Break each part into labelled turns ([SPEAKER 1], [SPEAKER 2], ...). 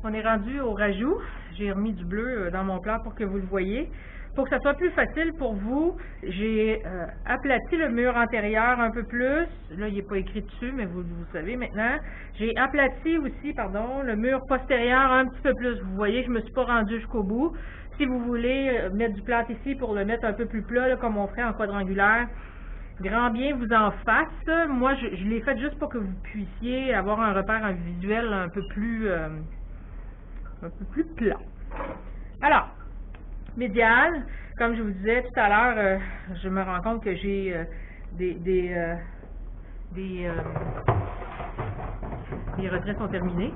[SPEAKER 1] On est rendu au rajout. J'ai remis du bleu dans mon plat pour que vous le voyez. Pour que ça soit plus facile pour vous, j'ai aplati le mur antérieur un peu plus. Là, il n'est pas écrit dessus, mais vous savez maintenant. J'ai aplati aussi, pardon, le mur postérieur un petit peu plus. Vous voyez, je ne me suis pas rendue jusqu'au bout. Si vous voulez mettre du plâtre ici pour le mettre un peu plus plat, là, comme on ferait en quadrangulaire, grand bien vous en fasse. Moi, je l'ai fait juste pour que vous puissiez avoir un repère visuel un peu plus plat. Alors, médial, comme je vous disais tout à l'heure, je me rends compte que j'ai les retraits sont terminés,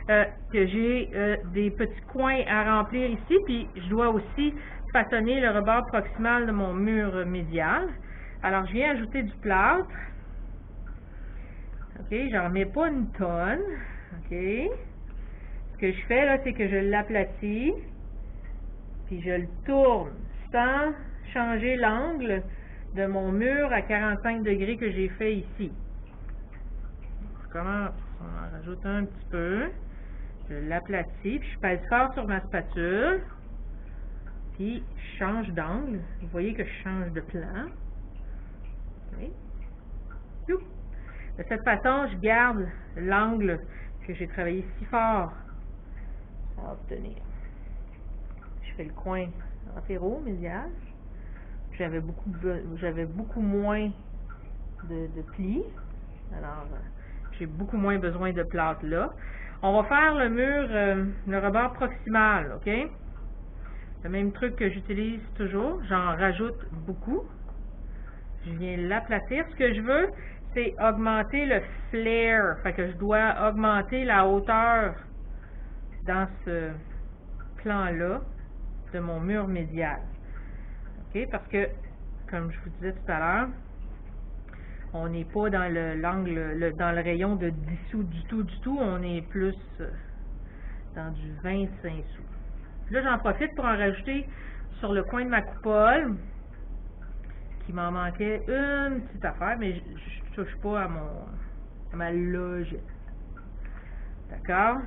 [SPEAKER 1] que j'ai des petits coins à remplir ici, puis je dois aussi façonner le rebord proximal de mon mur médial. Alors, je viens ajouter du plâtre. OK, j'en mets pas une tonne. OK. Ce que je fais, là, c'est que je l'aplatis, puis je le tourne sans changer l'angle de mon mur à 45 degrés que j'ai fait ici. Je commence, on en rajoute un petit peu. Je l'aplatis, puis je pèse fort sur ma spatule, puis je change d'angle. Vous voyez que je change de plan. Okay. De cette façon, je garde l'angle que j'ai travaillé si fort à obtenir. Je fais le coin antéro-médial. J'avais beaucoup moins de plis. Alors, j'ai beaucoup moins besoin de plâtre là. On va faire le mur, le rebord proximal, OK? Le même truc que j'utilise toujours. J'en rajoute beaucoup. Je viens l'aplatir. Ce que je veux, c'est augmenter le flare. Fait que je dois augmenter la hauteur dans ce plan-là de mon mur médial. OK? Parce que, comme je vous disais tout à l'heure, on n'est pas dans l'angle, dans le rayon de 10 sous du tout. On est plus dans du 25 sous. Là, j'en profite pour en rajouter sur le coin de ma coupole, qui m'en manquait une petite affaire, mais je touche pas à ma logette. D'accord?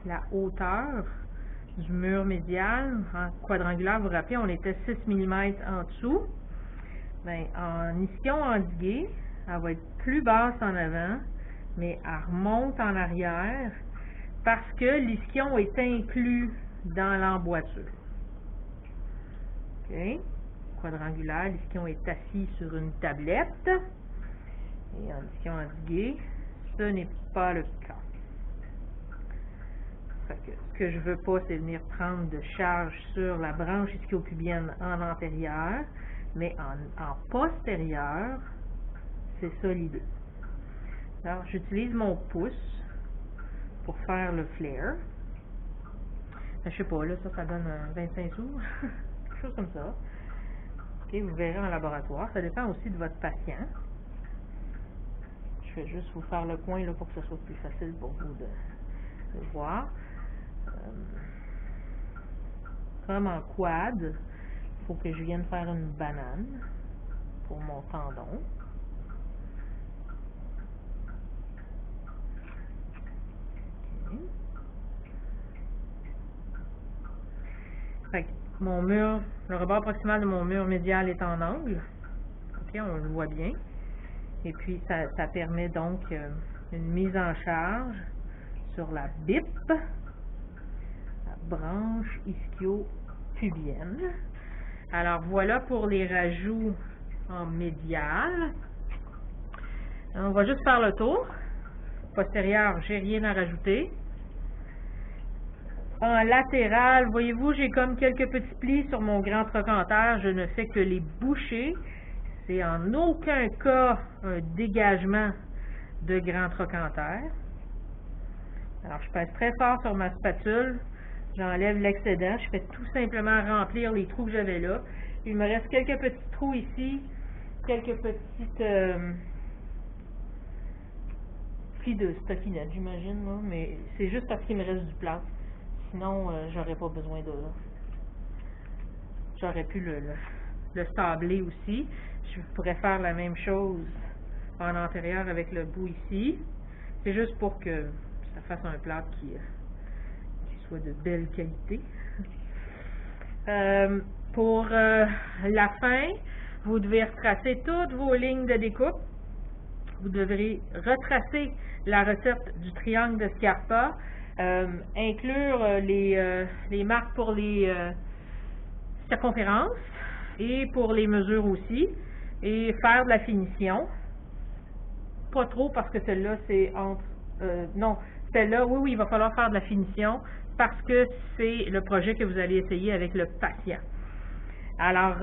[SPEAKER 1] La hauteur du mur médial en quadrangulaire, vous vous rappelez, on était 6 mm en dessous. Bien, en ischion endigué, elle va être plus basse en avant, mais elle remonte en arrière parce que l'ischion est inclus dans l'emboîture. OK? Quadrangulaire, l'ischion est assis sur une tablette. Et en ischion endigué, ce n'est pas le cas. Ce que je veux pas, c'est venir prendre de charge sur la branche ischio-pubienne en antérieur, mais en postérieur, c'est ça l'idée. Alors, j'utilise mon pouce pour faire le flare. Je sais pas, là, ça donne 25 sous, quelque chose comme ça. OK, vous verrez en laboratoire. Ça dépend aussi de votre patient. Je vais juste vous faire le coin là, pour que ce soit plus facile pour vous de voir. Comme en quad, il faut que je vienne faire une banane pour mon tendon. Okay. Fait que mon mur, le rebord proximal de mon mur médial est en angle. OK, on le voit bien. Et puis, ça permet donc une mise en charge sur la BIP, branche ischio-pubienne. Alors voilà pour les rajouts en médial. On va juste faire le tour. Postérieur, j'ai rien à rajouter. En latéral, voyez-vous, j'ai comme quelques petits plis sur mon grand trochanter. Je ne fais que les boucher. C'est en aucun cas un dégagement de grand trochanter. Alors, je pèse très fort sur ma spatule. J'enlève l'excédent. Je fais tout simplement remplir les trous que j'avais là. Il me reste quelques petits trous ici, quelques petites plis de stockinette, j'imagine, mais c'est juste parce qu'il me reste du plâtre. sinon, j'aurais pas besoin de... J'aurais pu le sabler aussi. Je pourrais faire la même chose en antérieur avec le bout ici. C'est juste pour que ça fasse un plâtre qui soit de belle qualité. Pour la fin, vous devez retracer toutes vos lignes de découpe. Vous devrez retracer la recette du triangle de Scarpa, inclure les marques pour les circonférences et pour les mesures aussi, et faire de la finition. Pas trop parce que celle-là c'est entre... non, celle-là, oui, il va falloir faire de la finition parce que c'est le projet que vous allez essayer avec le patient. Alors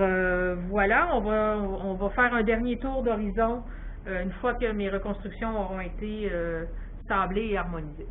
[SPEAKER 1] voilà, on va faire un dernier tour d'horizon une fois que mes reconstructions auront été sablées et harmonisées.